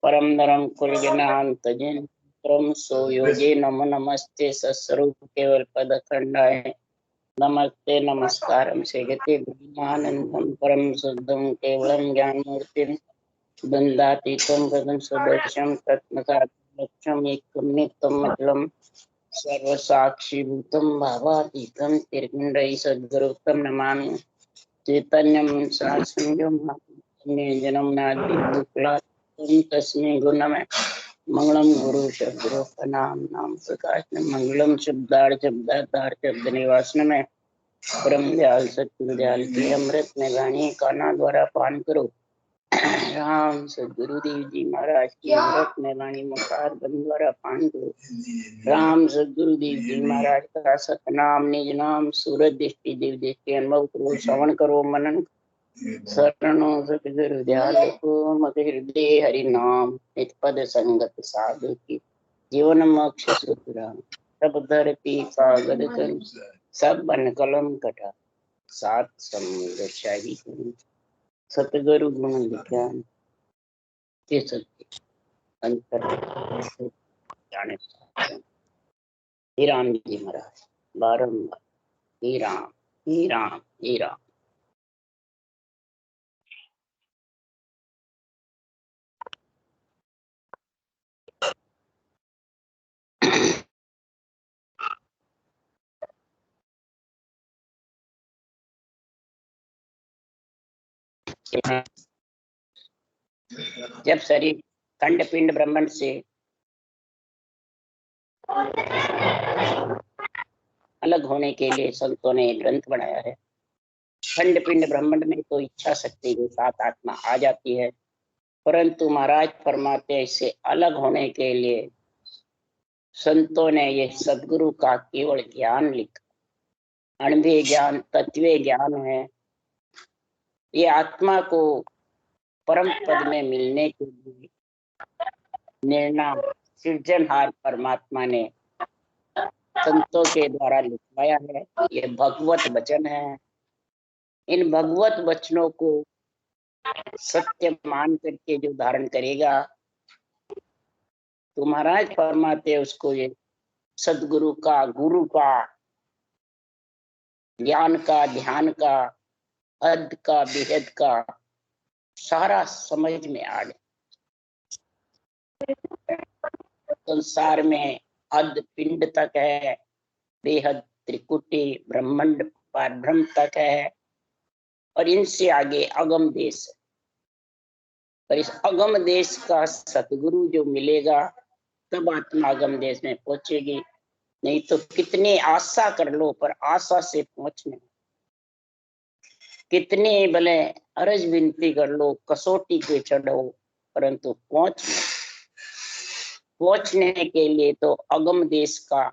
परम नरम कुलज्ञानतजिन परम सो योगे नमो नमस्ते सस्वरूप केवल पद खंडाय नमस्ते नमस्कारम सेगते ब्रह्मानंदम परम शुद्धम केवलम ज्ञानमूर्तिम द्वंद्वातीतं गगन सदृशं तत्मसाक्षम एकं नित्यं अचलम सर्वसाक्षीभूतं भावातीतं तिर्गुण्डैः सद्गुरुतं नमामि चैतन्यं सनातनं जन्म नाद्य तस्मै गुणमय मंगलम गुरु शब्दों का नाम प्रकाश में मंगलम शब्दार्थ शब्द निवासन में परम दयाल सत्य दयाल की अमृत में गानी काना द्वारा पान करो। राम सदगुरुदेव जी महाराज की अमृत में वाणी मुखार बंद द्वारा पान करो। राम सदगुरुदेव जी महाराज का सतनाम निज नाम सूरज दृष्टि देव दृष्टि अनुभव करो श्रवण करो मनन शरणो सतगुरु दयाल को मत हृदय हरि नाम नित पद संगत साधु की जीवन मोक्ष सूत्र सब धरती कागद कल सब बन कलम कटा सात समुद्र शाही सतगुरु गुण विज्ञान के सत्य अंतर जाने ही राम जी महाराज बारंबार ही राम ही राम ही राम। जब शरीर खंड पिंड ब्रह्मांड से अलग होने के लिए संतों ने ग्रंथ बनाया है। खंड पिंड ब्रह्मांड में तो इच्छा शक्ति के साथ आत्मा आ जाती है, परंतु महाराज फरमाते इससे अलग होने के लिए संतों ने ये सदगुरु का केवल ज्ञान लिखा। अणुभेय ज्ञान तत्वीय ज्ञान है। ये आत्मा को परम पद में मिलने के लिए निर्णाम सृजनहार परमात्मा ने संतों के द्वारा लिखवाया है। ये भगवत वचन है। इन भगवत वचनों को सत्य मान करके जो धारण करेगा तो महाराज फरमाते उसको ये सदगुरु का गुरु का ज्ञान का ध्यान का अद का बेहद का सारा समझ में आ गया। संसार में अद पिंड तक है, बेहद त्रिकुटी ब्रह्मांड परब्रह्म तक है और इनसे आगे अगम देश है। पर इस अगम देश का सतगुरु जो मिलेगा तब आत्मा अगम देश में पहुंचेगी। नहीं तो कितनी आशा कर लो पर आशा से पहुंचने, कितनी भले अर्ज विनती कर लो कसौटी पे चढ़ो, परंतु पहुंचने के लिए तो अगम देश का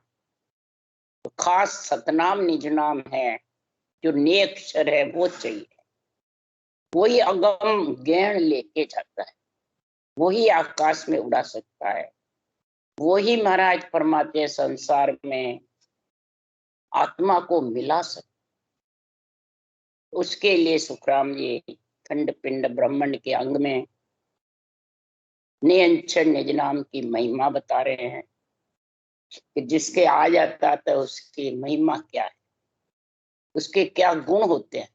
तो खास सतनाम निज नाम है जो नेक्षर है वो चाहिए। वही अगम ज्ञान लेके जाता है, वही आकाश में उड़ा सकता है। वही महाराज फरमाते संसार में आत्मा को मिला सकता। उसके लिए सुखराम जी खंड पिंड ब्रह्मांड के अंग में नियंचर निज नाम की महिमा बता रहे हैं कि जिसके आ जाता तो उसकी महिमा क्या है, उसके क्या गुण होते हैं।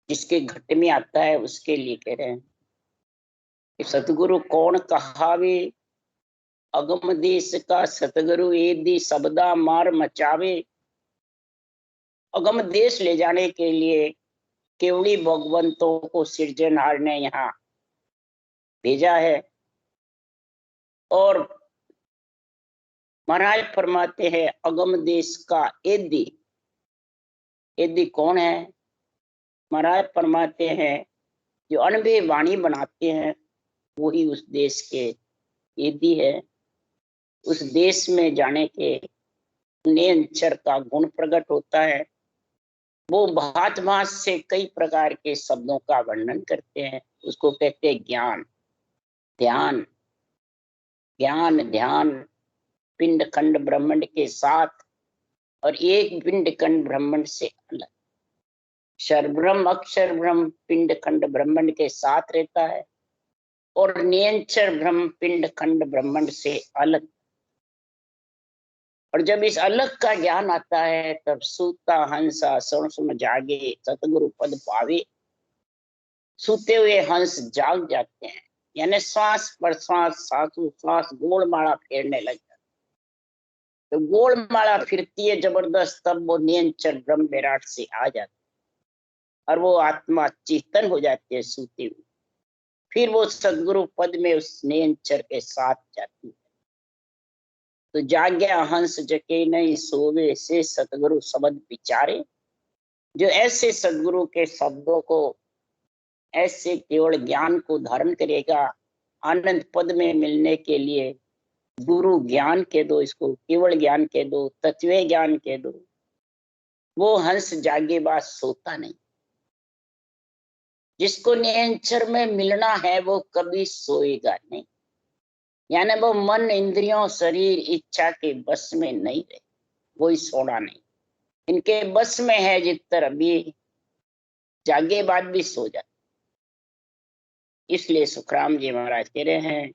जिसके घट में आता है उसके लिए कह रहे हैं कि सतगुरु कौन कहावे अगम देश का सतगुरु एदी शब्दा मार मचावे। अगम देश ले जाने के लिए केवड़ी भगवंतों को सृजनहार ने यहाँ भेजा है। और महाराज फरमाते हैं अगम देश का एदी, एदी कौन है? महाराज फरमाते हैं जो अनभे वाणी बनाते हैं वही उस देश के एदी है। उस देश में जाने के नियंचर का गुण प्रकट होता है। वो भात भात से कई प्रकार के शब्दों का वर्णन करते हैं, उसको कहते हैं ज्ञान ध्यान। ज्ञान ध्यान पिंड खंड ब्रह्मांड के साथ और एक पिंड खंड ब्रह्मांड से अलग। क्षर ब्रह्म अक्षर ब्रह्म पिंड खंड ब्रह्मांड के साथ रहता है और नियंचर ब्रह्म पिंड खंड ब्रह्मांड से अलग। और जब इस अलग का ज्ञान आता है तब सूता हंसा सुन जागे सतगुरु पद पावे। सूते हुए हंस जाग जाते हैं, यानी श्वास प्रश्वास श्वास गोलमाला फेरने लग जाते। तो गोलमाला फिरती है जबरदस्त, तब वो नियंचर ब्रह्म विराट से आ जाते और वो आत्मा चेतन हो जाती है सूती हुई। फिर वो सदगुरु पद में उस नियंचर के साथ जाती है। तो जाग्या हंस जके नहीं सोवे से सतगुरु शब्द विचारे। जो ऐसे सदगुरु के शब्दों को, ऐसे केवल ज्ञान को धारण करेगा, आनंद पद में मिलने के लिए गुरु ज्ञान के दो, इसको केवल ज्ञान के दो, तत्व ज्ञान के दो, वो हंस जागे बात सोता नहीं। जिसको नियंचर में मिलना है वो कभी सोएगा नहीं, यानी वो मन इंद्रियों शरीर इच्छा के बस में नहीं रहे, वही सोना नहीं। इनके बस में है जितर अभी जागे बाद भी सो जाते। इसलिए सुखराम जी महाराज कह रहे हैं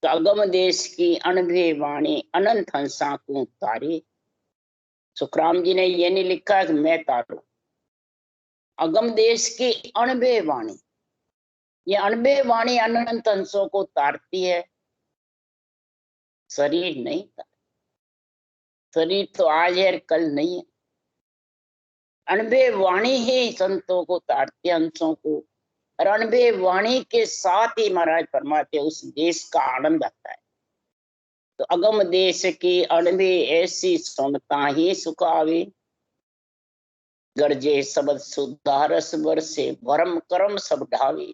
तो अगम देश की अनभे वाणी अनंत हंसा को तारे। सुखराम जी ने ये नहीं लिखा कि मैं तारू। अगम देश की अनभे वाणी, ये अनभे वाणी अनंत हंसों को तारती है, शरीर नहीं तार। शरीर तो आज है कल नहीं है। अनभे वाणी ही संतों को तारती है, हंसों को। और अनभे वाणी के साथ ही महाराज फरमाते उस देश का आनंद आता है। तो अगम देश की अनभे ऐसी सुनता ही सुखावे। गरजे शब्द सुधारस बरसे भरम कर्म सब ढावे।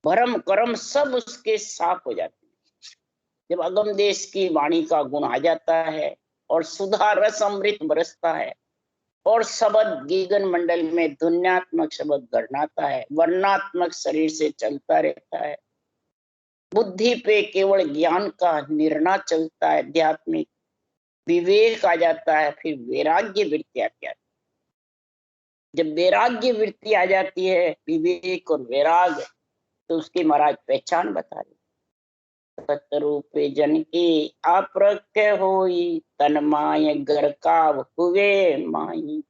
भरम कर्म सब उसके साफ हो जाते हैं जब अगम देश की वाणी का गुण आ जाता है और सुधा रस अमृत बरसता है और शब्द गीगन मंडल में ध्वन्यात्मक शब्द गढ़नाता है, वर्णात्मक शरीर से चलता रहता है। बुद्धि पे केवल ज्ञान का निर्णय चलता है, आध्यात्मिक विवेक आ जाता है। फिर वैराग्य वृत्ति आती है। जब वैराग्य वृत्ति आ जाती है, विवेक और वैराग, तो उसकी महाराज पहचान बता रहे। सतरूपे जन की अप्रख्य होई तन्माय गरकाव हुए माई।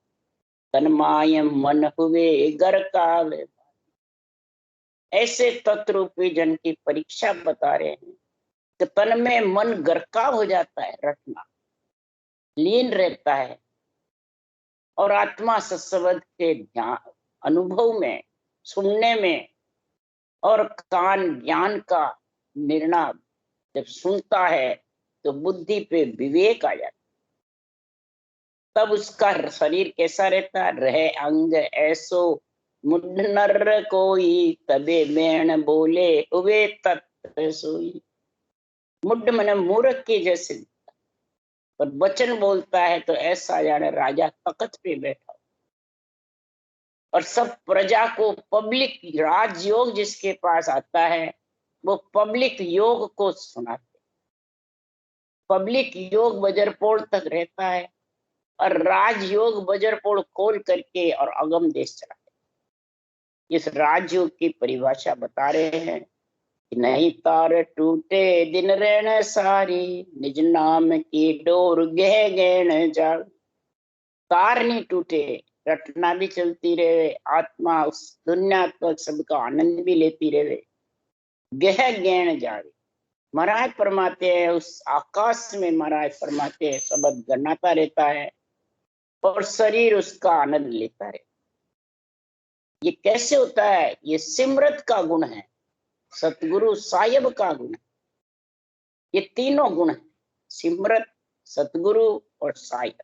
तन्माय मन हुए गरकाव। ऐसे तत्रूपी जन की परीक्षा बता रहे हैं कि तन में मन गरकाव हो जाता है, रटना लीन रहता है और आत्मा सत्संग के ध्यान अनुभव में, सुनने में, और कान ज्ञान का निर्णय जब सुनता है तो बुद्धि पे विवेक आ जाता। तब उसका शरीर कैसा रहता, रहे अंग ऐसो मुड नर कोई तबे मैण बोले हुए तत्व सोई। मुड मन मूर्ख के जैसे, पर वचन बोलता है तो ऐसा जाने राजा तख्त पे बैठा और सब प्रजा को पब्लिक राजयोग जिसके पास आता है वो पब्लिक योग को सुनाते। पब्लिक योग बजरपोड़ तक रहता है और राजयोग बजरपोड़ खोल करके और अगम देश चलाते। इस राजयोग की परिभाषा बता रहे हैं कि नहीं तार टूटे दिन रहने सारी निज नाम की डोर गह गहन जा। तार नहीं टूटे, रटना भी चलती रहे, आत्मा उस दुनियात्मक शब्द का आनंद भी लेती रहे, गह गहन जावे। महाराज फरमाते हैं उस आकाश में, महाराज फरमाते हैं शब्द गन्नाता रहता है और शरीर उसका आनंद लेता है। ये कैसे होता है? ये सिमरत का गुण है, सतगुरु साहिब का गुण है। ये तीनों गुण है, सिमरत, सतगुरु और साहिब।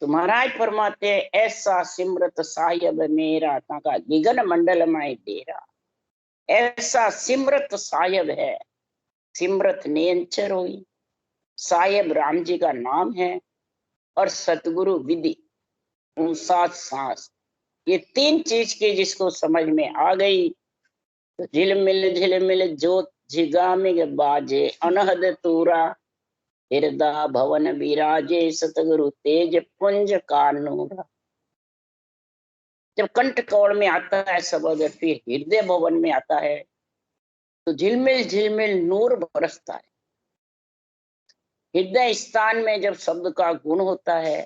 तो महाराज फरमाते ऐसा सिमरत साहिब मेरा ताका गिगन मंडल में डेरा। ऐसा सिमरत साहिब है। सिमरत नियंचर हुई, साहिब राम जी का नाम है और सतगुरु विधि, सात सांस। ये तीन चीज की जिसको समझ में आ गई तो झिलमिल जोत झिगामिग बाजे अनहद तूरा। हृदय भवन विराजे सतगुरु तेज पुंज का नूरा। जब कंठ कौड़ में आता है शब्द, फिर हृदय भवन में आता है तो झिलमिल झिलमिल नूर बरसता है। हृदय स्थान में जब शब्द का गुण होता है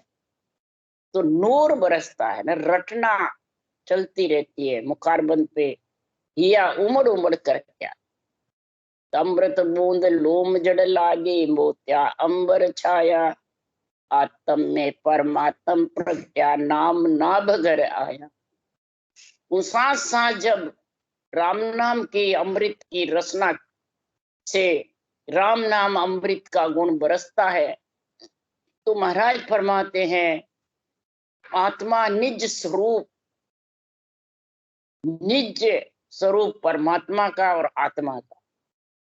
तो नूर बरसता है ना, रटना चलती रहती है मुखारबंद पे, हिया उमड़ उमड़ कर क्या। अमृत बूंद लोम जड़ लागे, मोत्या अंबर छाया, आत्म में परमात्म प्रगट्या, नाम नाभ घर आया। उसा सा जब राम नाम की अमृत की रसना से राम नाम अमृत का गुण बरसता है तो महाराज फरमाते हैं आत्मा निज स्वरूप, निज स्वरूप परमात्मा का और आत्मा का,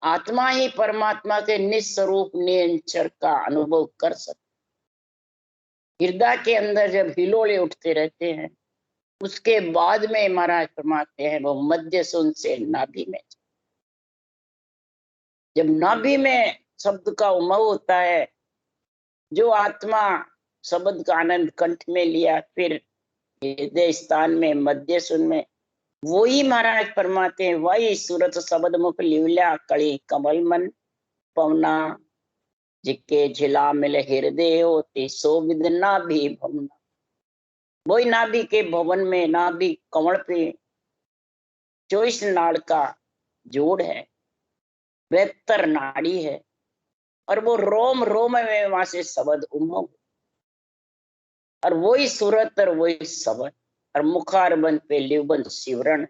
आत्मा ही परमात्मा के निज स्वरूप निरंतर का अनुभव कर सकते। हृदय के अंदर जब हिलोले उठते रहते हैं उसके बाद में महाराज फरमाते हैं वो मध्य सुन से नाभि में, जब नाभि में शब्द का उमंग होता है, जो आत्मा शब्द का आनंद कंठ में लिया, फिर हृदय स्थान में मध्य सुन में, वही महाराज फरमाते हैं वही सूरत शब्द मुख लिवल्या, कड़ी कमल मन पवना, जिके झिला मिल हृदय होती सो विद नाभि भवना। वही नाभि के भवन में, नाभि कमल पे 24 नाड़ का जोड़ है, 72 नाड़ी है, और वो रोम रोम में वहां से शब्द उमंग, और वही सूरत और वही शब्द, और मुखारबंद पे लिवबंद शिवरण।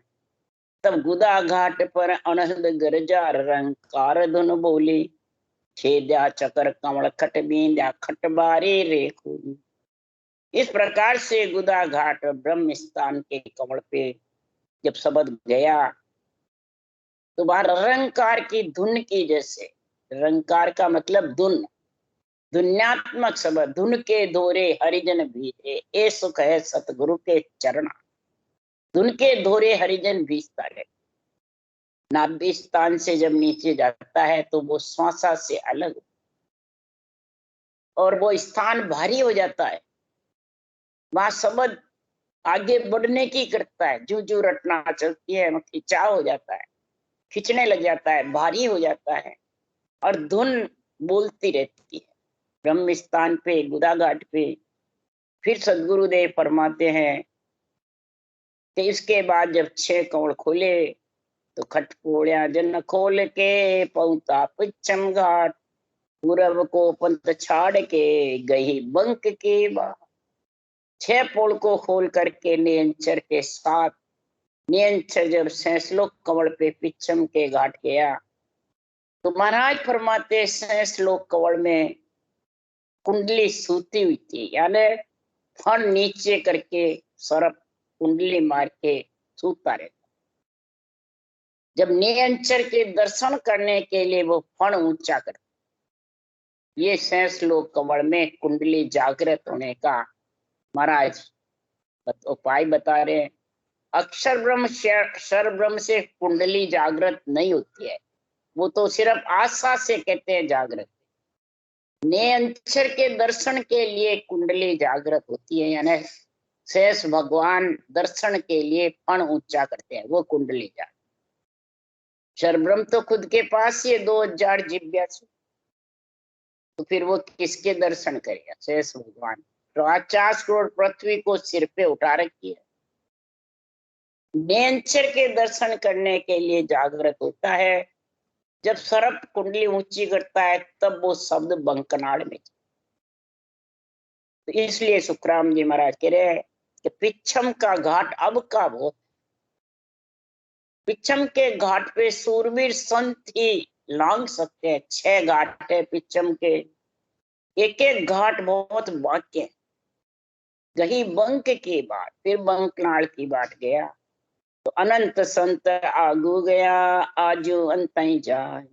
तब गुदा घाट पर अनहद गरजा, रंकार धुन बोली, छेद्या चकर कमल खट बींद्या, खटबारी रेखू। इस प्रकार से गुदा घाट ब्रह्म स्थान के कमल पे जब शब्द गया तो वहां रंकार की धुन की जैसे, रंकार का मतलब धुन, धुन्यात्मक शब्द, धुन के दोरे हरिजन भीजे, ए सुख है सतगुरु के चरण। धुन के दोरे हरिजन भीजता है। नाभि स्थान से जब नीचे जाता है तो वो श्वासा से अलग और वो स्थान भारी हो जाता है। वहां शब्द आगे बढ़ने की करता है, जू जू रटना चलती है, खिंचाव हो जाता है, खींचने लग जाता है, भारी हो जाता है, और धुन बोलती रहती है। ब्रह्म स्थान पे गुदा घाट पे फिर सदगुरुदेव फरमाते हैं कि इसके बाद जब 6 कौड़ खोले तो खटकोड़िया जन खोल के, पहुंचा पश्चिम घाट, पूरब को पंथ छाड़ के, गई बंक के बाहर। 6 पोल को खोल करके नियंचर के साथ, नियंचर जब 6 श्लोक कमल पे पिछम के घाट गया तो महाराज फरमाते 6 श्लोक कमल में कुंडली सूती हुई थी, यानी फण नीचे करके सर्प कुंडली मार के सूता रहता। जब नियंचर के दर्शन करने के लिए वो फण ऊंचा करता, ये 6 श्लोक कमल में कुंडली जागृत होने का महाराज उपाय बता रहे हैं। अक्षर ब्रह्म क्षर ब्रह्म से कुंडली जागृत नहीं होती है, वो तो सिर्फ आशा से कहते हैं जागृत। नियंचर के दर्शन के लिए कुंडली जागृत होती है, यानी शेष भगवान दर्शन के लिए फण ऊंचा करते हैं, वो कुंडली जागृत। क्षर ब्रह्म तो खुद के पास ही 2000 जिज्ञासु, तो फिर वो किसके दर्शन करेगा? शेष भगवान। तो 50 करोड़ पृथ्वी को सिर पे उठा रखी है। नेंचर के दर्शन करने के लिए जागृत होता है। जब सर्प कुंडली ऊंची करता है तब वो शब्द बंकनाड़ में। तो इसलिए सुखराम जी महाराज कह रहे हैं कि पिछम का घाट अब का वो, पिछम के घाट पे सूरवीर संत ही लांग सकते हैं। 6 घाट है पिछम के, एक एक घाट बहुत वाक्य है। गही बंक की बात, फिर बंकनाड़ की बात गया तो अनंत संत आगू गया, आजू अंत जाए,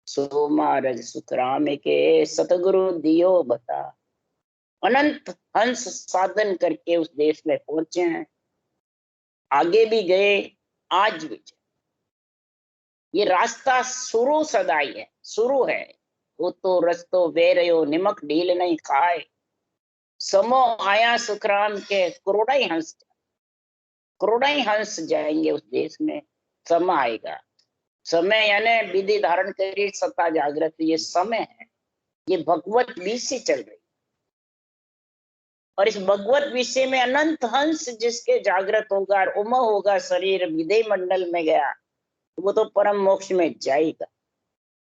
सो महाराज सुखराम के सतगुरु दियो बता। अनंत हंस साधन करके उस देश में पहुंचे हैं, आगे भी गए, आज भी। ये रास्ता शुरू सदाई है, शुरू है। वो तो रस्तो वेरयो निमक ढील नहीं खाए, समो आया सुखराम के करोड़ा ही हंस। करोड़ों ही हंस जाएंगे उस देश में। समय आएगा, समय यानी विधि धारण करी सत्ता जागृत, ये समय है, ये भगवत बीज से चल रही। और इस भगवत विषय में अनंत हंस जिसके जागृत होगा और उमह होगा, शरीर विदय मंडल में गया, वो तो परम मोक्ष में जाएगा।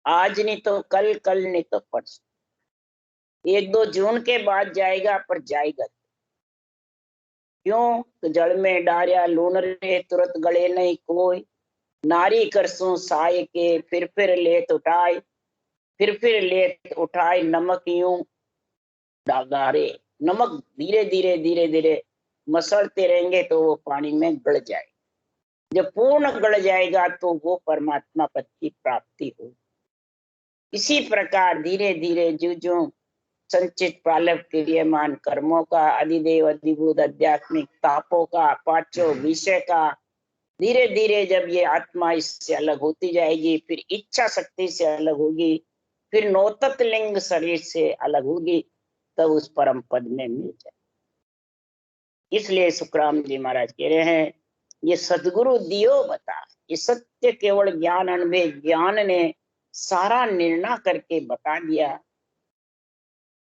आज नहीं तो कल, कल नहीं तो परसों, 1-2 जून के बाद जाएगा, पर जाएगा। क्यों? तो जड़ में डारिया लून रे, तुरंत गले नहीं कोई, नारी करसों साय के, फिर लेत उठाए, फिर लेत उठाए, नमक यूं डागारे। नमक धीरे धीरे धीरे धीरे मसलते रहेंगे तो वो पानी में गड़ जाए। जब पूर्ण गड़ जाएगा तो वो परमात्मा पद की प्राप्ति हो। इसी प्रकार धीरे धीरे जो जो संचित पालक क्रियमान कर्मों का, अधिदेव अधिभूत आध्यात्मिक तापों का, पांचों विषय का, धीरे धीरे जब ये आत्मा इससे अलग होती जाएगी, फिर इच्छा शक्ति से अलग होगी, फिर नौतत लिंग शरीर से अलग होगी, तब उस परम पद में मिल जाए। इसलिए सुखराम जी महाराज कह रहे हैं, ये सदगुरु दियो बता, ये सत्य केवल ज्ञान अनुभव ज्ञान ने सारा निर्णय करके बता दिया।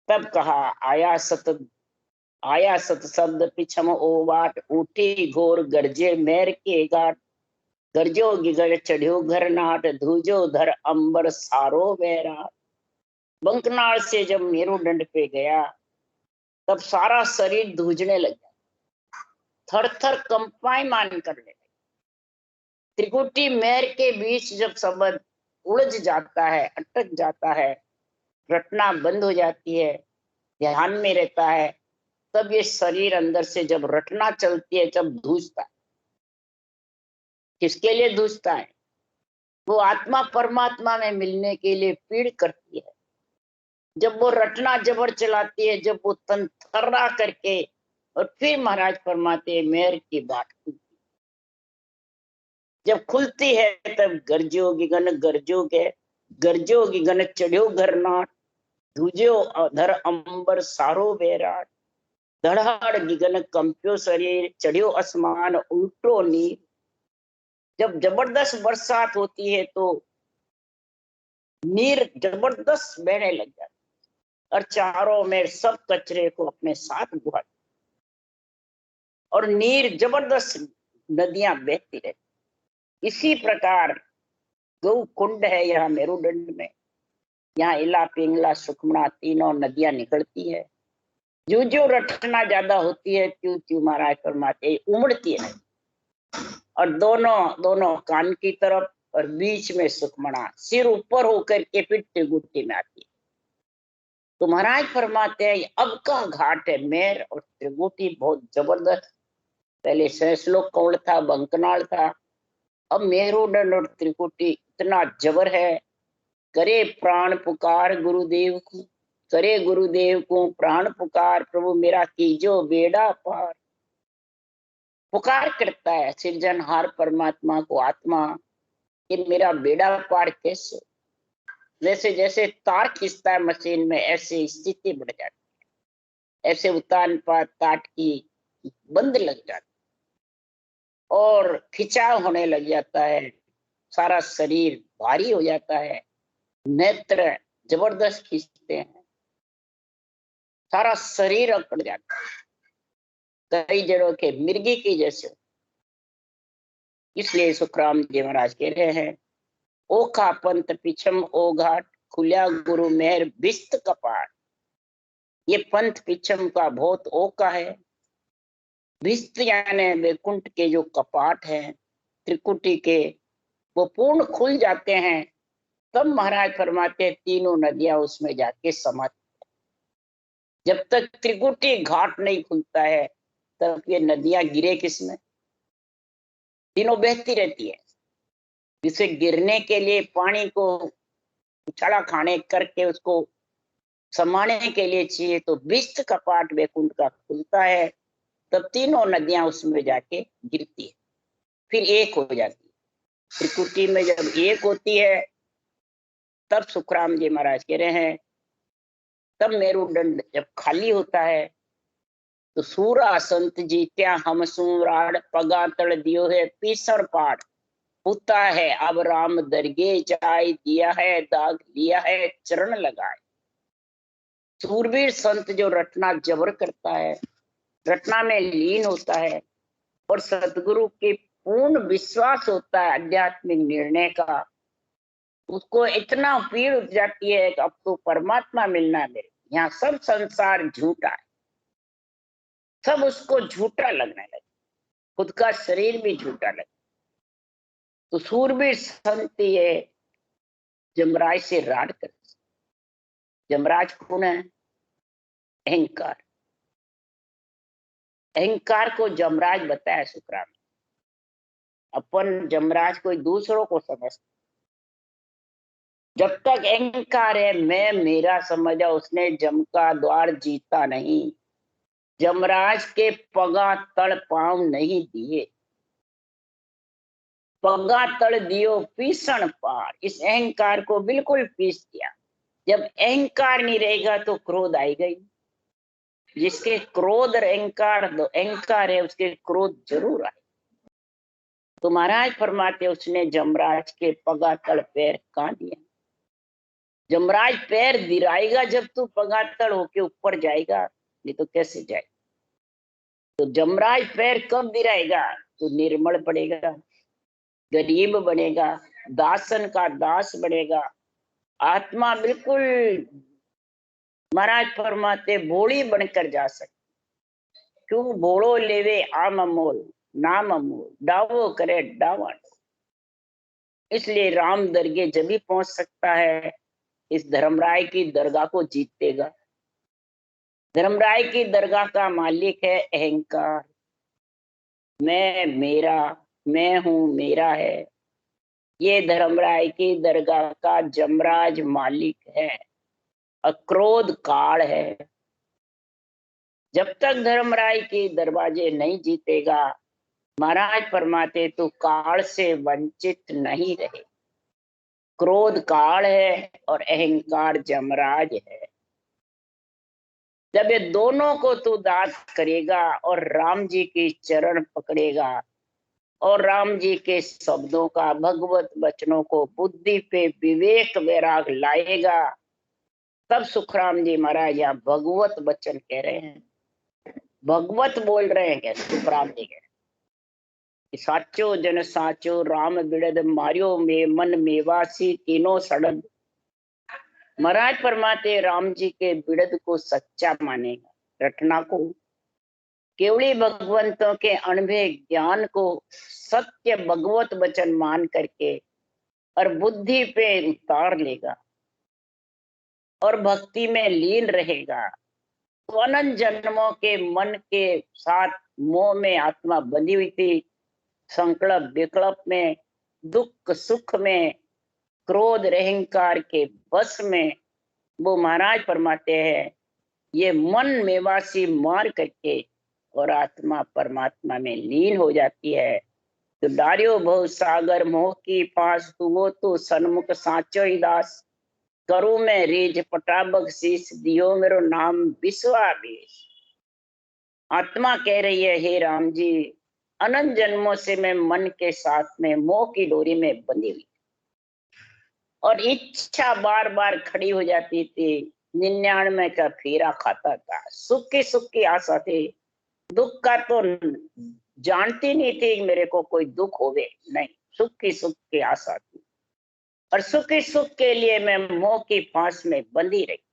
तब कहा आया सत शब्द पिछम ओ बाट, उठी घोर गरजे मेर के घाट, गरजो गिगर चढ़ियो घर नाट, धूजो धर अंबर सारो बैराट। बंकनाल से जब मेरुदंड पे गया तब सारा शरीर धूजने लगा, थर थर कंपायमान करने लगे। त्रिकुटी मेर के बीच जब शब्द उलझ जाता है, अटक जाता है, रटना बंद हो जाती है, ध्यान में रहता है, तब ये शरीर अंदर से जब रटना चलती है, जब धूजता है। किसके लिए धूजता है? वो आत्मा परमात्मा में मिलने के लिए पीड़ करती है। जब वो रटना जबर चलाती है, जब वो तन थर्रा करके, और फिर महाराज फरमाते मेर की बात खुलती, जब खुलती है तब गरजोगी गन चढ़ियो घर नाट, धुजो धर अंबर सारो बेराट, धड़ाड़ गिगन कंप्यो शरीर, चढ़ियो आसमान उल्टो नीर। जब जबरदस्त बरसात होती है तो नीर जबरदस्त बहने लग जाती, और चारों में सब कचरे को अपने साथ बुहा, और नीर जबरदस्त नदियां बहती रहती। इसी प्रकार गौ कुंड है यहाँ मेरुदंड में, यहाँ इला पिंगला सुखमणा तीनों नदियां निकलती है। जो जो रटना ज्यादा होती है, त्यों त्यों महाराज फरमाते उमड़ती है, और दोनों दोनों कान की तरफ, और बीच में सुखमणा, सिर ऊपर होकर के फिर त्रिगुटी में आती है। तो महाराज फरमाते हैं अब का घाट है मेर और त्रिगुटी बहुत जबरदस्त। पहले सहसलोक कौड़ था, बंकनाल था, अब मेरुदंड और त्रिकुटी इतना जबर है। करे प्राण पुकार गुरुदेव को, करे गुरुदेव को प्राण पुकार, प्रभु मेरा कीजो बेड़ा पार। पुकार करता है सिरजनहार परमात्मा को आत्मा, कि मेरा बेड़ा पार कैसे। जैसे जैसे तार खींचता है मशीन में, ऐसे स्थिति बढ़ जाती है, ऐसे उतान पात ताट की बंद लग जाती और खिंचाव होने लग जाता है, सारा शरीर भारी हो जाता है, नेत्र जबरदस्त खींचते हैं, सारा शरीर अकड़ जाता है, कई जड़ों के मिर्गी की जैसे। इसलिए सुखराम जी महाराज कह रहे हैं, ओ का पंत पिछम ओ घाट, खुल्या गुरु मेहर बिस्त कपाट। ये पंथ पिछम का बहुत ओका है, बिस्त यानी वैकुंठ के जो कपाट हैं त्रिकुटी के, वो पूर्ण खुल जाते हैं। तब महाराज फरमाते तीनों नदियां उसमें जाके समाती। जब तक त्रिकुटी घाट नहीं खुलता है तब ये नदियां गिरे किसमें? तीनों बहती रहती है। जिसे गिरने के लिए पानी को उछाला खाने करके उसको समाने के लिए चाहिए, तो बिस्त कपाट वैकुंठ का खुलता है, तब तीनों नदियां उसमें जाके गिरती है, फिर एक हो जाती है। त्रिकुटी में जब एक होती है तब सुखराम जी महाराज कह रहे हैं, तब मेरुदंड जब खाली होता है तो सूरा संत जी त्या हम सूराड़ पगा तड़ दियो है पीसर पाड़ पुता है अब राम दरगे जाय दिया है दाग लिया है चरण लगाए। सूरवीर संत जो रटना जबर करता है, रटना में लीन होता है और सतगुरु के पूर्ण विश्वास होता है आध्यात्मिक निर्णय का, उसको इतना पीड़ उठ जाती है कि अब तो परमात्मा मिलना मेरे, यहाँ सब संसार झूठा है, सब उसको झूठा लगने लगे, खुद का शरीर भी झूठा लगे। तो सूरवीर संत ये जमराज से राड कर। जमराज कौन है? अहंकार। अहंकार को जमराज बताया सुखराम। अपन जमराज कोई दूसरों को समझता, जब तक अहंकार है मैं मेरा समझा उसने जम का द्वार जीता नहीं, जमराज के पगा तड़ पांव नहीं दिए, पगा तड़ दियो पीसण पार। इस अहंकार को बिल्कुल पीस दिया। जब अहंकार नहीं रहेगा तो क्रोध आएगा ही। जिसके क्रोध और अहंकार है उसके क्रोध जरूर आए। तो महाराज फरमाते उसने जमराज के पगा तड़ पैर कहाँ दिया। जमराज पैर दिराएगा जब तू पगा तड़ होके ऊपर जाएगा, नहीं तो कैसे जाए। तो जमराज पैर कब दिराएगा? तो निर्मल पड़ेगा, गरीब बनेगा, दासन का दास बनेगा, आत्मा बिल्कुल महाराज फरमाते भोली बनकर जा सकती। क्यों? भोलो लेवे आम अमोल नाम अमोल डावो करे डावा। इसलिए राम दरगे जब भी पहुंच सकता है इस धर्मराय की दरगाह को जीतेगा। धर्मराय की दरगाह का मालिक है अहंकार। मैं मेरा, मैं हूं मेरा है, ये धर्मराय की दरगाह का जमराज मालिक है। अक्रोध काल है। जब तक धर्मराय के दरवाजे नहीं जीतेगा महाराज फरमाते तो काल से वंचित नहीं रहे। क्रोध काल है और अहंकार जमराज है। जब ये दोनों को तू दात करेगा और राम जी की चरण पकड़ेगा और राम जी के शब्दों का, भगवत वचनों को बुद्धि पे विवेक वैराग लाएगा, तब सुखराम जी महाराज यहाँ भगवत वचन कह रहे हैं, भगवत बोल रहे हैं। क्या सुखराम जी कह रहे हैं? साचो जन साचो राम बिड़द मारियो में मन मेवासी तीनों सड़द। महाराज फरमाते राम जी के बिड़द को सच्चा मानेगा, रटना को, केवली भगवंतों के अणभे ज्ञान को सत्य भगवत वचन मान करके और बुद्धि पे उतार लेगा और भक्ति में लीन रहेगा, तो अनंत जन्मों के मन के साथ मोह में आत्मा बंधी हुई थी, संकल्प विकल्प में, दुख सुख में, क्रोध अहंकार के बस में, वो महाराज फरमाते हैं ये मन मेवासी मार करके और आत्मा परमात्मा में लीन हो जाती है। तो डारियो भव सागर मोह की पास वो तो सन्मुख साचो ही दास, करूं मैं रेज पटाबक शीस दियो मेरो नाम विश्वावेश। आत्मा कह रही है हे राम जी, अनंत जन्मों से मैं मन के साथ में मोह की डोरी में बंधी हुई और इच्छा बार बार खड़ी हो जाती थी, 99 का फेरा खाता था, सुख की आशा थी, दुख का तो जानती नहीं थी मेरे को कोई दुख होवे, नहीं, सुख की आशा थी और सुख के लिए मैं मोह की फांस में बंधी रही।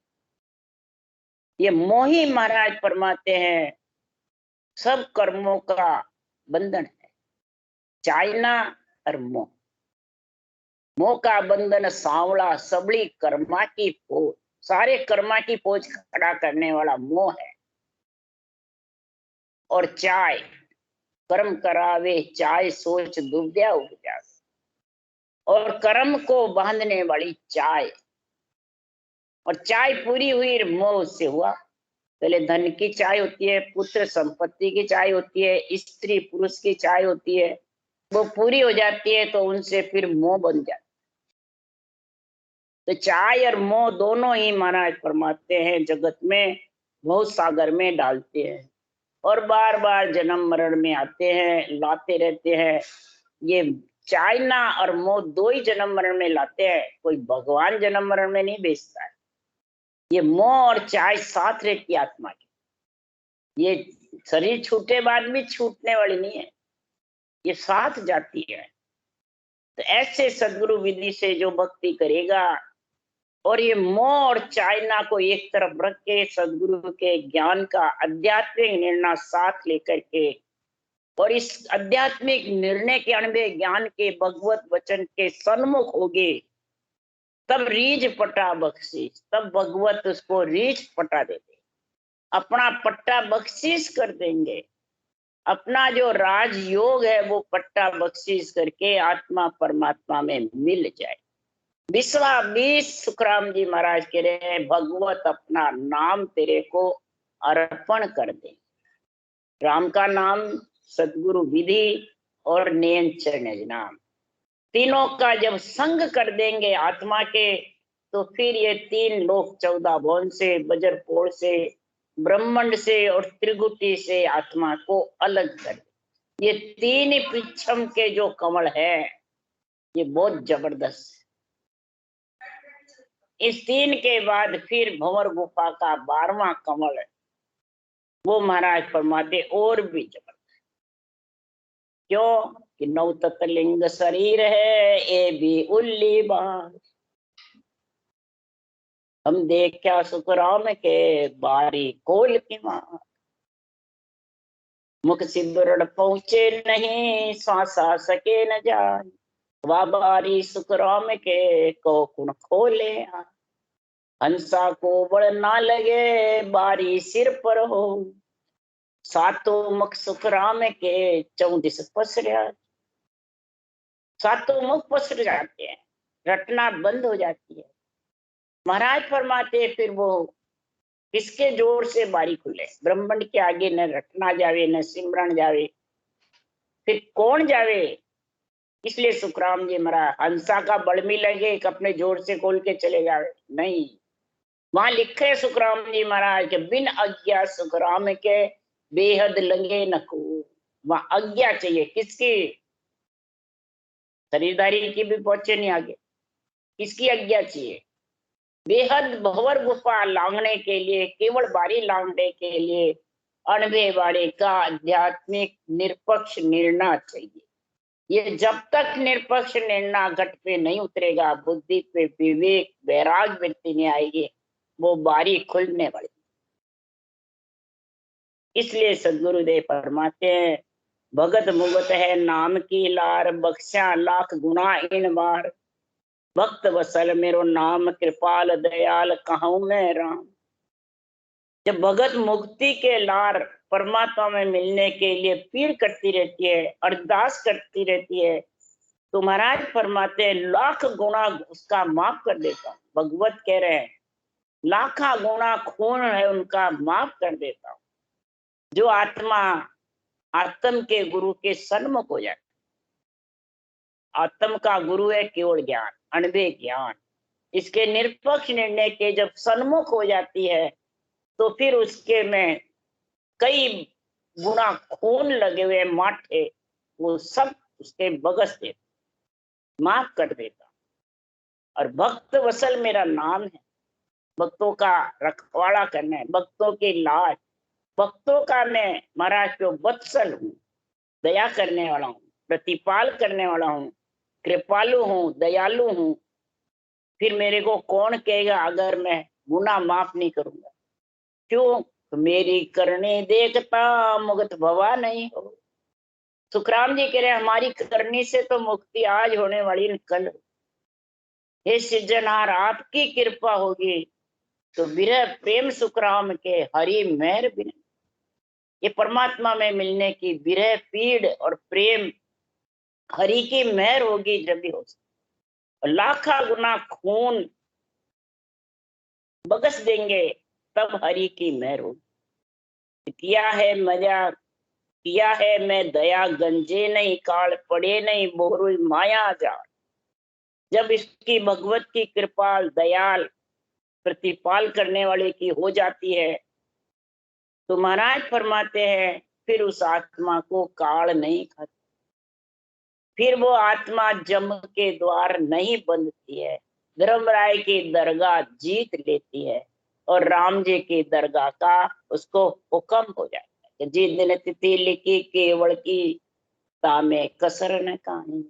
ये मोही महाराज फरमाते हैं सब कर्मों का बंधन है, चाइना और मोह। मोह का बंधन सांवला सबड़ी कर्मा की पोज, सारे कर्मा की पोज खड़ा करने वाला मोह है। और चाय, कर्म करावे चाय सोच दुब्या उपजा, और कर्म को बांधने वाली चाय। और चाय पूरी हुई मोह से हुआ। पहले धन की चाय होती है, पुत्र संपत्ति की चाय होती है, स्त्री पुरुष की चाय होती है, वो पूरी हो जाती है तो उनसे फिर मोह बन जाता। तो चाय और मोह दोनों ही महाराज फरमाते हैं जगत में बहुत सागर में डालते हैं और बार बार जन्म मरण में आते हैं, लाते रहते हैं। ये चाइना और मोह दो ही जन्म मरण में लाते हैं, कोई भगवान जन्म मरण में नहीं भेजता है। ये मोह और चाय साथ रहती है आत्मा की। ये शरीर छूटे बाद भी छूटने वाली नहीं है, ये साथ जाती है। तो ऐसे सदगुरु विधि से जो भक्ति करेगा और ये मोह और चाइना को एक तरफ रख के सदगुरु के ज्ञान का आध्यात्मिक निर्णय साथ लेकर के और इस आध्यात्मिक निर्णय के अनुभव ज्ञान के भगवत वचन के सन्मुख होगे, तब रीझ पटा बख्शीश, तब भगवत उसको रीझ पटा देते, अपना पट्टा बख्शीश कर देंगे। अपना जो राजयोग है वो पट्टा बख्शीश करके आत्मा परमात्मा में मिल जाए। 20 सुखराम जी महाराज कह रहे हैं, भगवत अपना नाम तेरे को अर्पण कर दे। राम का नाम, सदगुरु विधि और नयन चरण नाम, तीनों का जब संग कर देंगे आत्मा के, तो फिर ये 3 लोक 14 भुवन से, बजरपोड़ से, ब्रह्मांड से और त्रिगुटी से आत्मा को अलग कर दे। ये 3 पिछम के जो कमल है ये बहुत जबरदस्त है। इस 3 के बाद फिर भंवर गुफा का 12वां कमल है, वो महाराज फरमाते और भी जबरदस्त। क्यों कि 9 तत्लिंग शरीर है, ये भी उल्ली बात। हम देखा सुखराम के बारी खोल की मां, मुख सिद्धड़ पहुंचे नहीं, सांसा सके न जान। वह बारी सुखराम के को कुण खोले, हंसा को बड़ ना लगे, बारी सिर पर हो। सातों मुख सुखराम के 34 पसरिया, सातों मुख पसर जाते हैं, रटना बंद हो जाती है। महाराज फरमाते फिर वो किसके जोर से बारी खुले, ब्रह्मांड के आगे न रटना जावे न सिमरन जावे, फिर कौन जावे। इसलिए सुखराम जी महाराज हंसा का बड़मी लगे अपने जोर से खोल के चले जावे, नहीं। वहां लिखे सुखराम जी महाराज के बिन आज्ञा सुखराम के बेहद लगे न को। वहां आज्ञा चाहिए, किसकी? शरीरधारी की भी पहुंचे नहीं आगे, किसकी आज्ञा चाहिए? बेहद भंवर गुफा लांघने के लिए, केवल बारी लांघने के लिए अनबे वाले का आध्यात्मिक निरपक्ष निर्णय चाहिए। ये जब तक निरपक्ष निर्णय घट पे नहीं उतरेगा, बुद्धि पे विवेक वैराग वृत्ति नहीं आएगी, वो बारी खुलने वाली। इसलिए सदगुरुदेव फरमाते हैं, भगत मुगत है नाम की लार, बख्शा लाख गुना इन बार। भक्त वसल मेरो नाम, कृपाल दयाल कहूं मैं राम। जब भगत मुक्ति के लार परमात्मा में मिलने के लिए पीड़ करती रहती है, अरदास करती रहती है, तो महाराज फरमाते हैं लाख गुना उसका माफ कर देता हूं। भगवत कह रहे हैं लाखा गुना खून है उनका माफ कर देता हूं। जो आत्मा आत्म के गुरु के सन्मुख हो जाए, आत्म का गुरु है केवल ज्ञान, अनबे ज्ञान, इसके निरपक्ष निर्णय के जब सन्मुख हो जाती है, तो फिर उसके में कई गुना खून लगे हुए माठे वो सब उसके बगस देता, माफ कर देता। और भक्त वसल मेरा नाम है, भक्तों का रखवाड़ा करना है, भक्तों की लाज, भक्तों का मैं महाराज जो वत्सल हूँ, दया करने वाला हूँ, प्रतिपाल करने वाला हूँ, कृपालु हूँ, दयालु हूँ। फिर मेरे को कौन कहेगा अगर मैं गुनाह माफ नहीं करूंगा? क्यों? तो मेरी करनी देखता मुक्त भवा नहीं हो। सुखराम जी कह रहे हमारी करनी से तो मुक्ति आज होने वाली न कल। हे सृजनहार आपकी कृपा होगी तो विरह प्रेम सुखराम के हरि मेहर बिन। ये परमात्मा में मिलने की विरह पीड़ और प्रेम हरि की मेहर होगी जब भी हो सकती। लाखा गुना खून बगस देंगे तब हरि की मेहर होगी। किया है मजा, किया है मैं दया, गंजे नहीं काल पड़े नहीं बोरुई माया जाल। जब इसकी भगवत की कृपा दयाल प्रतिपाल करने वाले की हो जाती है, तो महाराज फरमाते हैं फिर उस आत्मा को काल नहीं खाता, फिर वो आत्मा जम के द्वार नहीं बंधती है, धर्मराय की दरगाह जीत लेती है और राम जी की दरगाह का उसको हुक्म हो जाता है कि जिस दिन तिथि लिखी केवल की तामे कसर न कहानी।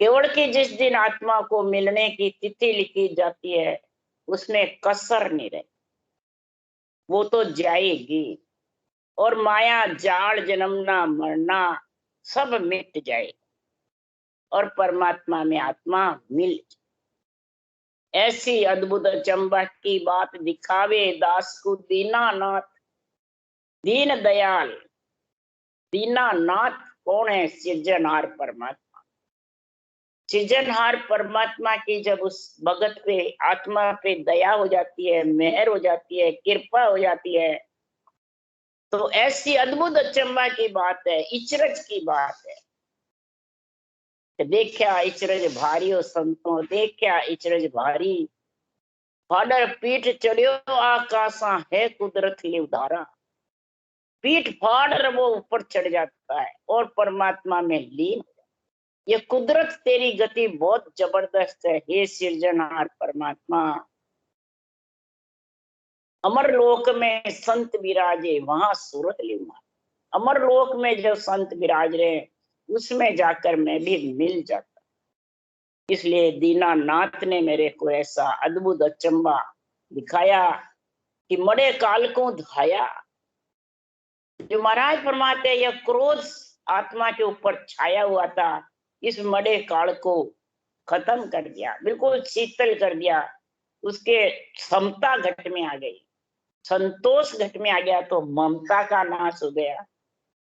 केवल की जिस दिन आत्मा को मिलने की तिथि लिखी जाती है उसमें कसर नहीं रहे, वो तो जाएगी और माया जाल जन्मना मरना सब मिट जाएगा और परमात्मा में आत्मा मिल जाए। ऐसी अद्भुत अचंबा की बात दिखावे दास को दीनानाथ। दीन दयाल दीनानाथ कौन है? सृजनहार परमात्मा। सृजनहार परमात्मा की जब उस भगत पे आत्मा पे दया हो जाती है, मेहर हो जाती है, कृपा हो जाती है, तो ऐसी अद्भुत अचंबा की बात है, इचरज की बात है। देखा इचरज भारी हो संतों, देखा इचरज भारी, फाडर पीठ चढ़ियो आकाशा है कुदरत ले उधारा। पीठ फाड़ वो ऊपर चढ़ जाता है और परमात्मा में लीन। ये कुदरत तेरी गति बहुत जबरदस्त है हे सृजनहार परमात्मा। अमर लोक में संत विराजे वहां सूरत लेना। अमर लोक में जो संत विराज रहे उसमें जाकर मैं भी मिल जाता। इसलिए दीनानाथ ने मेरे को ऐसा अद्भुत अचंबा दिखाया कि मरे काल को धाया। जो महाराज फरमाते हैं यह क्रोध आत्मा के ऊपर छाया हुआ था, इस मरे काल को खत्म कर दिया, बिल्कुल शीतल कर दिया। उसके समता घट में आ गई, संतोष घट में आ गया, तो ममता का नाश हो गया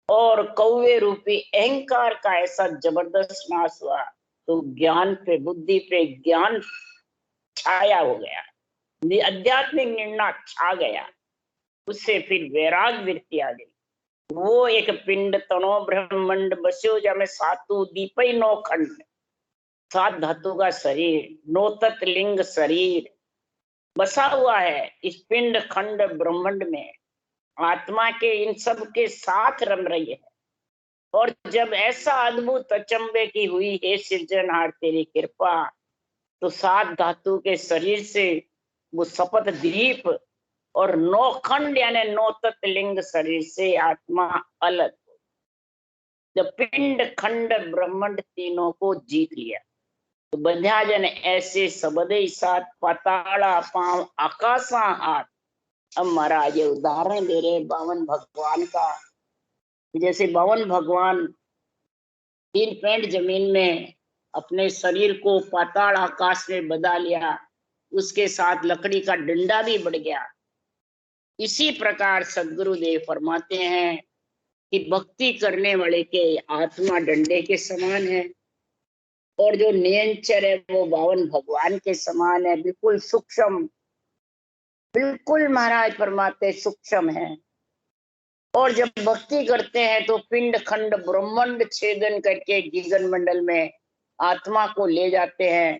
और कौवे रूपी अहंकार का ऐसा जबरदस्त नाश हुआ, तो ज्ञान पे बुद्धि पे ज्ञान छाया हो गया, आध्यात्मिक निर्णय छा गया। उससे फिर वैराग वृत्ति आ गई। वो एक पिंड तनो ब्रह्मंड बस्यो जमे सातु दीपई नौ खंड। 7 धातु का शरीर, 9 तत्व लिंग शरीर बसा हुआ है इस पिंड खंड ब्रह्मांड में। आत्मा के इन सब के साथ रम रही है। और जब ऐसा अद्भुत अचंबे की हुई हे सृजनहार तेरी कृपा, तो 7 धातु के शरीर से वो शपथ दीप और 9 खंड यानी 9 तत्व लिंग शरीर से आत्मा अलग। जब पिंड खंड ब्रह्मांड तीनों को जीत लिया, तो बंध्या जन ऐसे सबदे साथ पताड़ा पांव आकाशा हाथ। अब महाराज ये उदाहरण दे रहे बावन भगवान का। जैसे बावन भगवान 3 पैंट जमीन में अपने शरीर को पाताल आकाश में बदा लिया, उसके साथ लकड़ी का डंडा भी बढ़ गया। इसी प्रकार सदगुरुदेव फरमाते हैं कि भक्ति करने वाले के आत्मा डंडे के समान है और जो नियंचर है वो 52 भगवान के समान है, बिल्कुल सूक्ष्म, बिल्कुल महाराज फरमाते सूक्ष्म है। और जब भक्ति करते हैं तो पिंड खंड ब्रह्मांड छेदन करके गगन मंडल में आत्मा को ले जाते हैं।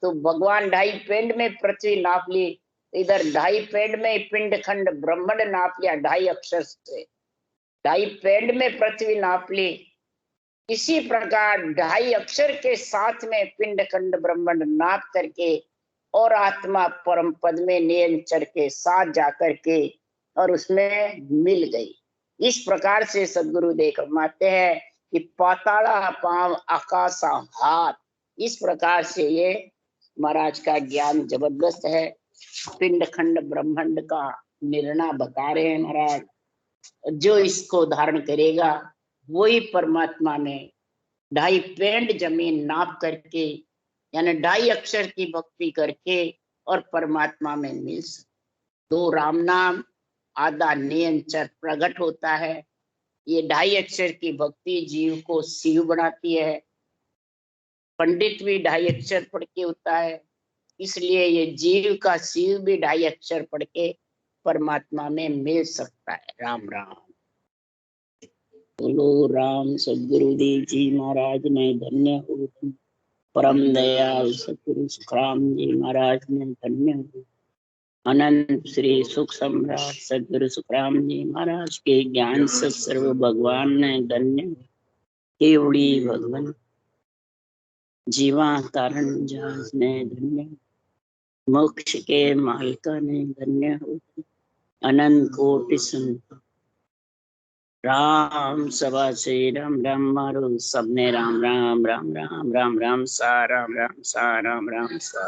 तो भगवान 2.5 पेंड में पृथ्वी नाप ली, इधर 2.5 पेंड में पिंड खंड ब्रह्मांड नाप लिया 2.5 अक्षर से, 2.5 पेंड में पृथ्वी नाप ली। इसी प्रकार 2.5 अक्षर के साथ में पिंड खंड ब्रह्मांड नाप करके और आत्मा परम पद में नियंचर के साथ जाकर के और उसमें मिल गई। इस प्रकार से सदगुरुदेव फरमाते हैं कि पाताला पांव आकाशा हाथ। इस प्रकार से ये महाराज का ज्ञान जबरदस्त है। पिंड खंड ब्रह्मांड का निर्णय बता रहे हैं महाराज। जो इसको धारण करेगा वही परमात्मा में 2.5 पेंड जमीन नाप करके यानी 2.5 अक्षर की भक्ति करके और परमात्मा में मिल सकते। 2 राम नाम आधा नियंचर प्रकट होता है। ये 2.5 अक्षर की भक्ति जीव को शिव बनाती है। पंडित भी 2.5 अक्षर पढ़ के होता है, इसलिए ये जीव का शिव भी 2.5 अक्षर पढ़ के परमात्मा में मिल सकता है। राम राम। बोलो राम सदगुरुदेव जी महाराज ने धन्य हो। परम दयाल सतगुरु सुखराम जी महाराज ने धन्य हो। अनंत श्री सुख सम्राट सदगुरु सुखराम जी महाराज के ज्ञान से सर्व भगवान ने धन्य केवड़ी भगवान जीवा तारण जहाज ने धन्य मोक्ष के मालिका ने धन्य हो अनंत कोटि संत राम सभा से राम राम मारो सबने राम राम राम राम राम राम सा राम राम सा राम राम सा